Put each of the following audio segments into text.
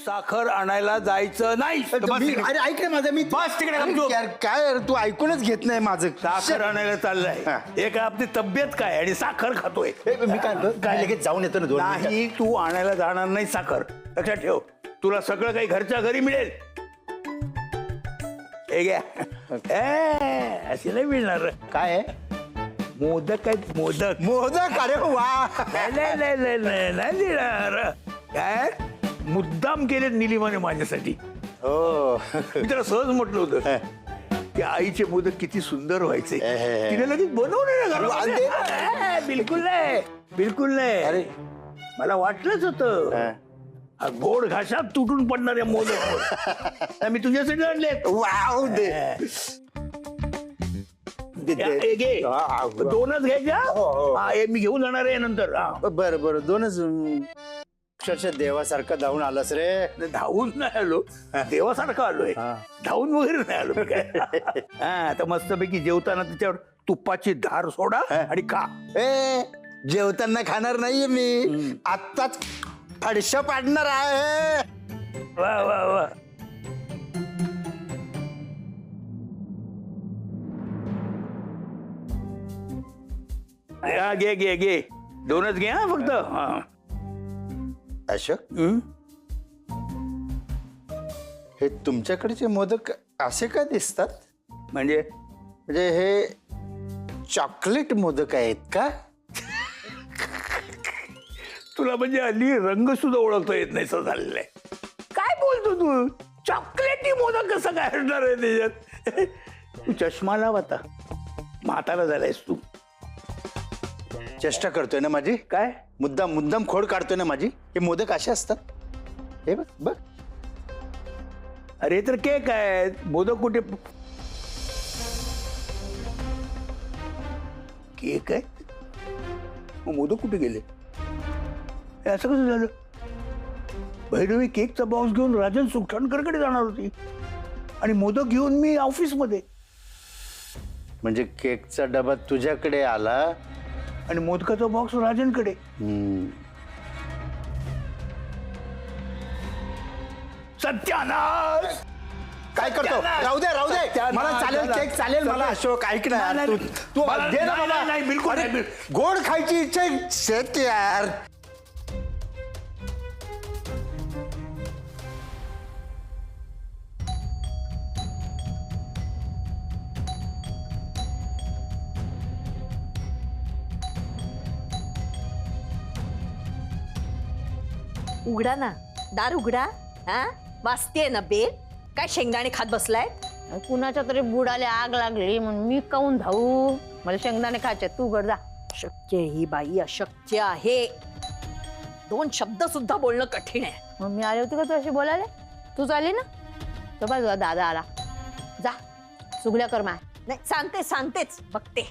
साखर आणायला जायचं नाही. अरे ऐक ना माझं, मी बस तिकडे गपचूप. काय यार, तू ऐकूनच घेत नाही माझं. साखर आणायला चाललाय. हा. एका आपली तब्येत काय आणि साखर खातोय. मी काय लगेच जाऊन येतो ना 2 मिनिटात. नाही, तू आणायला जाणार नाही साखर. लक्षात ठेव, तुला सगळं काही घरच्या घरी मिळेल. हे घ्या. असे नाही मिळणार. काय आहे? मोदक आहेत, मोदक. मोदक. अरे वा. नाही देणार. काय मुद्दाम केले निलिमाने माझ्यासाठी. हो. मी त्याला सहज म्हटलं होतं की आईचे मोदक किती सुंदर व्हायचे. तिने लगेच बनवले ना घरामध्ये. बिलकुल नाही, बिलकुल नाही. अरे मला वाटलंच होतं गोड घाशात तुटून पडणारे मोदक मी तुझ्यासाठी आणले. वाव दे. घे. 2च घ्यायच्या. हा, हे मी घेऊन जाणार आहे नंतर. बरं बरं 2च. अक्षरशः देवासारखा धावून आलास रे. धावून नाही आलो, देवासारखं आलोय. धावून वगैरे नाही आलो मी काय. हा, आता मस्तपैकी जेवताना त्याच्यावर तुपाची धार सोडा आणि खा. ए जेवताना खाणार नाहीये मी, आत्ताच फडशा पाडणार आहे. वा वा वा. घे घे घे. 2च घे हा फक्त. हा. अशोक, हे तुमच्याकडचे मोदक असे का दिसतात? म्हणजे हे चॉकलेट मोदक आहेत का? तुला म्हणजे हल्ली रंग सुद्धा ओळखता येत नाही असं झालेलं आहे. काय बोलतो तू? चॉकलेटी मोदक कसं काय असणार आहे त्याच्यात? तू चष्मा लाव आता, म्हातारा झालायस तू. चेष्टा करतोय ना माझी? काय मुद्दाम खोड काढतोय ना माझी? हे मोदक असे असतात. हे बघ बघ. अरे तर केक आहे, मोदक कुठे? केक आहे मग मोदक कुठे गेले? हे असं कसं झालं? भैरवी केकचा बॉक्स घेऊन राजन सुखटणकरकडे जाणार होती आणि मोदक घेऊन मी ऑफिसमध्ये. म्हणजे केकचा डबा तुझ्याकडे आला आणि मोदकाचा बॉक्स राजनकडे. सत्यानाश. काय करतो? राहू दे राहू दे. मला चालेल, केक चालेल मला. अशोक ऐक ना, तू दे ना मला. नाही, बिलकुल नाही. गोड खायची इच्छा शेत यार. उघडा ना दार, उघडा. हा, वाजतेय ना बेल. काय शेंगदाणे खात बसलाय? कुणाच्या तरी बुडाला आग लागली म्हणून मी काऊन धावू? मला शेंगदाणे खायचे, तू उघड जा. शक्य ही बाई अशक्य आहे. 2 शब्द सुद्धा बोलणं कठीण आहे. मग मी आले होते का तू अशी बोलायला? तू चालली ना, तो बघ दादा आला. जा चुगल्या कर. माय नाही, सांगतेच बघते.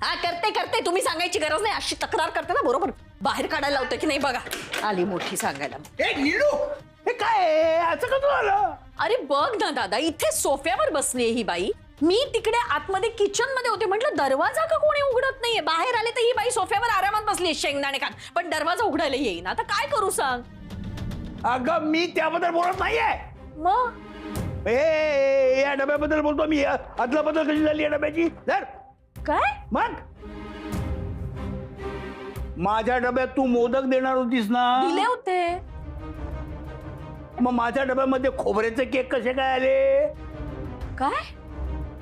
हा, करते. तुम्ही सांगायची गरज नाही. अशी तक्रार करते ना, बरोबर बाहेर काढायला लावते की नाही बघा. आली मोठी सांगायला. हे काय असं कसं झालं? अरे बघ ना दादा, इथे सोफ्यावर बसली ही बाई. मी तिकडे आतमध्ये किचन मध्ये होते. म्हटलं दरवाजा का कोणी उघडत नाहीये? बाहेर आले तर ही बाई सोफ्यावर आरामात बसली शेंगदाणे खात, पण दरवाजा उघडायला येईना. आता काय करू सांग? अगं मी त्याबद्दल बोलत नाहीये. मग या डब्याबद्दल बोलतो मी. आदला बद्दल कशी झाली या डब्याची? जर काय मग माझ्या डब्यात तू मोदक देणार होतीस ना? दिले होते. मग माझ्या डब्यामध्ये खोबऱ्याचे केक कसे काय आले? काय?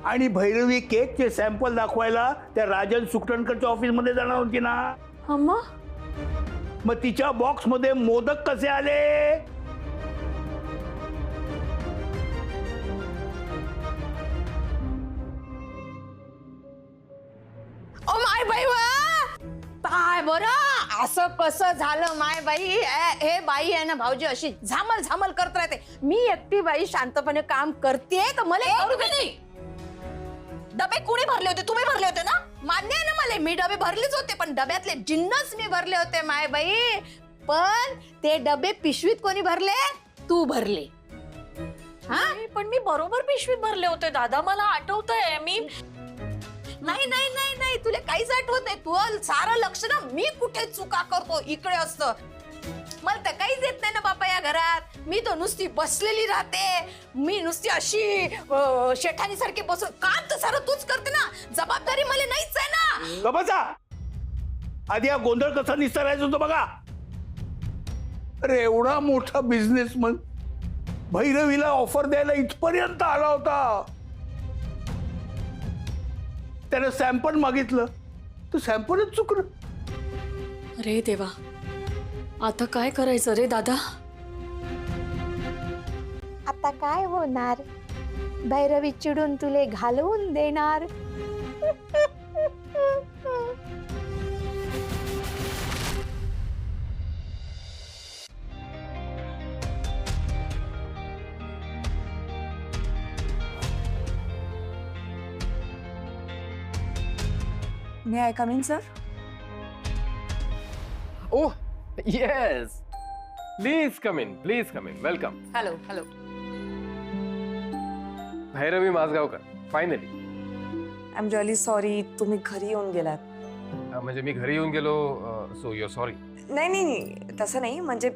आणि भैरवी केकचे सॅम्पल दाखवायला त्या राजन सुखटणकरच्या ऑफिस मध्ये जाणार होती ना? मग तिच्या बॉक्स मध्ये मोदक कसे आले? ओ माय बाई, काय बरं असं कसं झालं? माय बाई, हे बाई आहे ना भाऊजी अशी झामल करत राहते. मी एकटी बाई शांतपणे काम करते तर मला करू दे नाही. डबे कोणी भरले होते? तुम्ही भरले होते ना? मान्य आहे ना मला, मी डबे भरलेच होते, पण डब्यातले जिन्नस मी भरले होते माय बाई. पण ते डबे पिशवीत कोणी भरले? तू भरले. हा, पण मी बरोबर पिशवीत भरले होते दादा, मला आठवतंय. मी नाही नाही नाही नाही, तुला काहीच आठवत नाही. तू सारं लक्ष ना मी कुठे चुका करतो इकडे असतं. मला तर काहीच येत नाही ना बापा या घरात. मी तर नुसती बसलेली राहते. मी नुसती अशी शेठानी सारखी बसून काम तर सारं तूच करते ना. जबाबदारी मला नाहीच आहे ना. गबाचा आधी हा गोंधळ कसा निस्तरायचा होतो बघा. अरे एवढा मोठा बिझनेसमन भैरवीला ऑफर द्यायला इथपर्यंत आला होता. त्यानं सॅम्पल मागितलं तर सॅम्पलच चुकलं. अरे देवा, आता काय करायचं रे दादा? आता काय होणार? भैरवी चिडून तुले घालवून देणार. May I come in, sir? Oh, yes. Please come in. Please come in. Welcome. Hello, hello. Bhairavi Majgaonkar. Finally. I'm really sorry. तुम्ही घरी येऊन गेलात. म्हणजे मी घरी येऊन गेलो. So your sorry. नाही तसं नाही. म्हणजे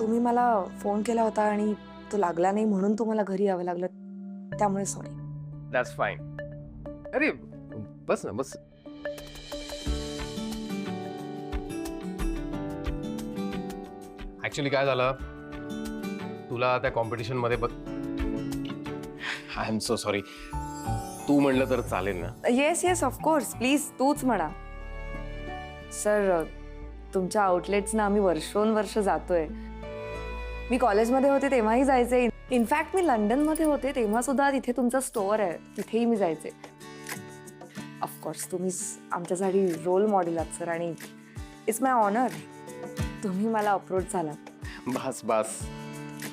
तुम्ही मला फोन केला होता आणि तो लागला नाही म्हणून तुम्हाला घरी यावं लागलं. त्यामुळे सॉरी. That's fine. अरे बस ना बस. ऍक्च्युली काय झालं, तुला त्या कॉम्पिटिशन मध्ये बघ. I am so sorry. तू म्हणलं तर चालेल ना? Yes of course. प्लीज तूच म्हणा. सर, तुमच्या आउटलेट्सना आम्ही वर्षोनवर्ष जातोय. मी कॉलेजमध्ये होते तेव्हाही जायचे. इनफॅक्ट मी लंडनमध्ये होते तेव्हा सुद्धा तिथे तुमचा स्टोअर आहे, तिथेही मी जायचे. ऑफकोर्स तुम्ही आमच्यासाठी रोल मॉडेल आहात सर, आणि इट्स माय ऑनर तुम्ही मला अप्रोच झाला. बस बस,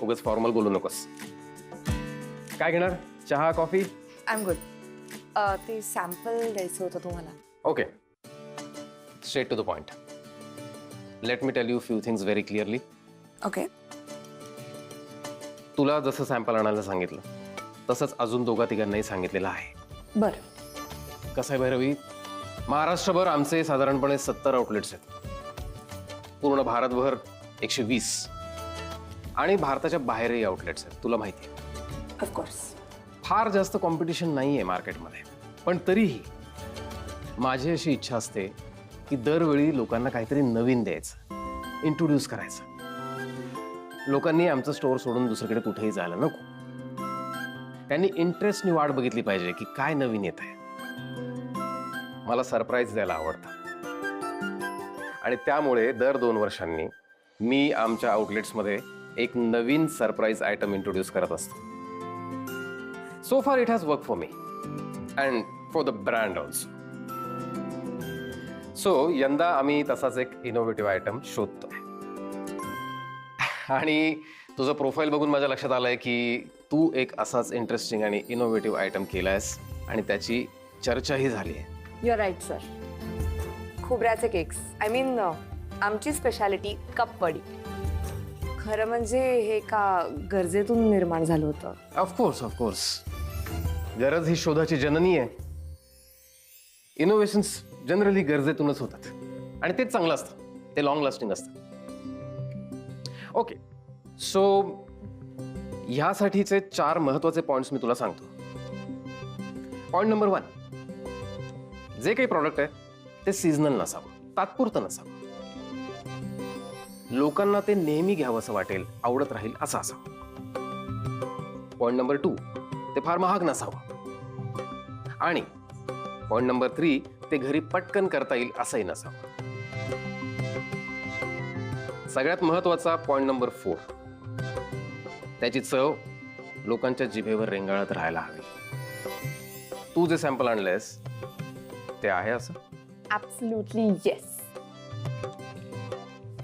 उगाच फॉर्मल बोलू नकोस. काय घेणार? चहा, कॉफी? I am good. ते सॅम्पल द्यायचं होतं तुम्हाला. Okay, straight to the point. Let me tell you few things very clearly. Okay. तुला जसं सॅम्पल आणायला सांगितलं तसंच अजून दोघा तिघांनाही सांगितलेलं आहे. बरं. कसं आहे भैरवी, महाराष्ट्रभर आमचे साधारणपणे 70 आउटलेट्स आहेत. पूर्ण भारतभर 120 आणि भारताच्या बाहेरही आउटलेट्स आहेत, तुला माहिती आहे. ऑफकोर्स. फार जास्त कॉम्पिटिशन नाही आहे मार्केटमध्ये, पण तरीही माझी अशी इच्छा असते की दरवेळी लोकांना काहीतरी नवीन द्यायचं, इंट्रोड्यूस करायचं. लोकांनी आमचं स्टोअर सोडून दुसरीकडे कुठेही जायला नको. त्यांनी इंटरेस्टनी वाट बघितली पाहिजे की काय नवीन येत आहे. मला सरप्राईज द्यायला आवडतं आणि त्यामुळे दर 2 वर्षांनी मी आमच्या आउटलेट्समध्ये एक नवीन सरप्राईज आयटम इंट्रोड्यूस करत असतो. So far it has work for me and for the brand also. So यंदा आम्ही तसाच एक इनोव्हेटिव्ह आयटम शोधतोय. आणि तुझं प्रोफाईल बघून माझ्या लक्षात आलंय की तू एक असाच इंटरेस्टिंग आणि इनोव्हेटिव्ह आयटम केलायस आणि त्याची चर्चाही झाली आहे. You are right sir. खोबऱ्याचे केक्स, आय मीन आमची स्पेशालिटी कप वडी. खरं म्हणजे हे एका गरजेतून निर्माण झालं होतं. Of course of course. गरज ही शोधाची जननी आहे. इनोव्हेशन्स जनरली गरजेतूनच होतात आणि तेच चांगलं असतं, ते लॉंग लास्टिंग असतं. ओके, सो ह्यासाठीचे 4 महत्वाचे पॉइंट्स मी तुला सांगतो. पॉइंट नंबर 1, जे काही प्रॉडक्ट आहे ते सीझनल नसावं, तात्पुरतं नसावं. लोकांना ते नेहमी घ्यावंसं वाटेल, आवडत राहील असं असावं. पॉइंट नंबर 2, ते फार महाग नसावं. आणि पॉइंट नंबर 3, ते घरी पटकन करता येईल असंही नसावं. सगळ्यात महत्वाचा पॉइंट नंबर 4, त्याची चव लोकांच्या जिभेवर रेंगाळत राहायला हवी. तू जे सॅम्पल आणलंयस ते आहे असं? Absolutely yes.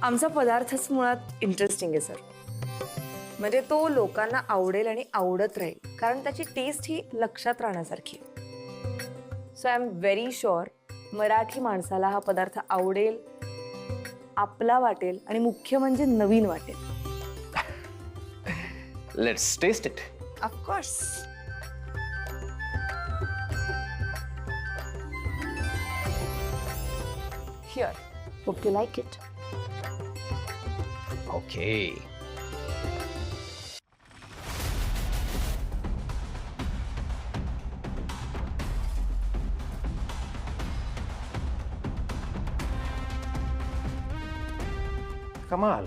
आमचा पदार्थच मुळात इंटरेस्टिंग आहे सर. म्हणजे तो लोकांना आवडेल आणि आवडत राहील, कारण त्याची टेस्ट ही लक्षात राहण्यासारखी आहे. So I am very sure Marathi माणसाला हा पदार्थ आवडेल, आपला वाटेल आणि मुख्य म्हणजे नवीन वाटेल. Let's test it. Of course. Here, hope you like it. Okay. कमाल.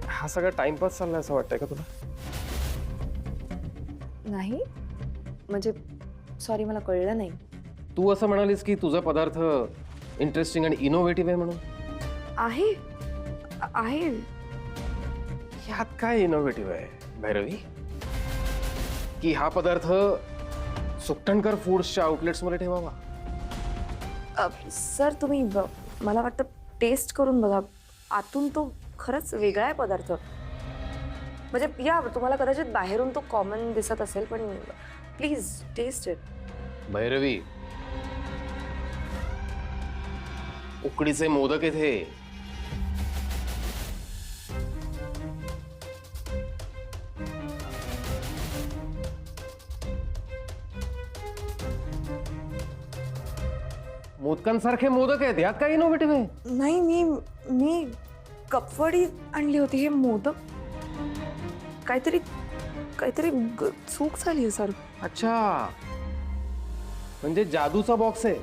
हा सगळा टाइमपास चाललाय असं वाटतंय का तुला? नाही म्हणजे सॉरी, मला कळलं नाही. तू असं म्हणालीस की तुझा पदार्थ इंटरेस्टिंग आणि इनोव्हेटिव्ह आहे म्हणून. आहे आहे यात काय इनोव्हेटिव्ह आहे भैरवी? की हा पदार्थ सुकटणकर फूड्सच्या आउटलेट्समध्ये ठेवावा? सर तुम्ही मला वाटतं टेस्ट करून बघा. आतून तो खरंच वेगळा आहे पदार्थ. म्हणजे या तुम्हाला कदाचित बाहेरून तो कॉमन दिसत असेल, पण प्लीज टेस्ट इट. भैरवी, उकडीचे मोदक इथे. मोदकांसारखे मोदक आहेत, यात काय इनोव्हेटिव्ह आहे? नाही मी कपवडी आणली होती. हे मोदक काहीतरी चूक झाली आहे सर. अच्छा, म्हणजे जादूचा बॉक्स आहे.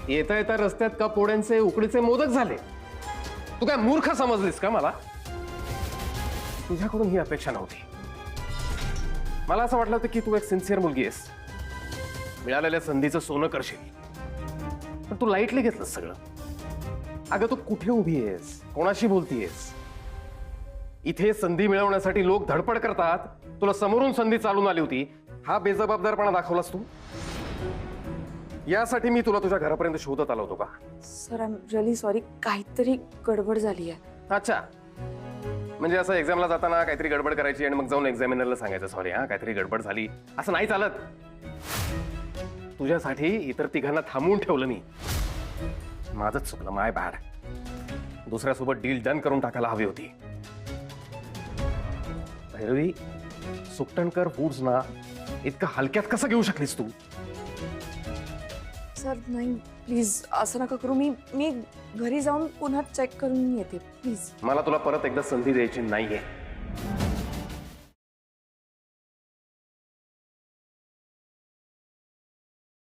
येता येता रस्त्यात कप पोळ्यांचे उकडीचे मोदक झाले. तू काय मूर्ख समजलीस का मला? तुझ्याकडून ही अपेक्षा नव्हती. मला असं वाटलं होतं की तू एक सिन्सिअर मुलगी आहेस, मिळालेल्या संधीचं सोनं करशील, पण तू लाईटली घेतलंस सगळं. अगं तू कुठे उभी आहेस, कोणाशी बोलतीयेस? इथे संधी मिळवण्यासाठी लोक धडपड करतात, तुला समोरून संधी चालून आली होती, हा बेजबाबदारपणा दाखवलास तू. यासाठी मी तुला तुझ्या घरापर्यंत शोधत आलो होतो का? Sir I am really sorry, काहीतरी गडबड झाली आहे. अच्छा, म्हणजे असं एक्झामला जाताना काहीतरी गडबड करायची आणि मग जाऊन एक्झामिनरला सांगायचं सॉरी हा काहीतरी गडबड झाली, असं नाही चालत. तुझ्यासाठी इतर तिघांना थांबवून ठेवलं मी. माझंच चुकलं, माय बॅड. दुसऱ्यासोबत डील डन करून टाकायला हवी होती. भैरवी, सुकटणकर फूड्स ना इतकं हलक्यात कसं घेऊ शकलीस तू? सर नाही प्लीज असं नका करू. मी घरी जाऊन पुन्हा चेक करून येते प्लीज. मला तुला परत एकदा संधी द्यायची नाहीये.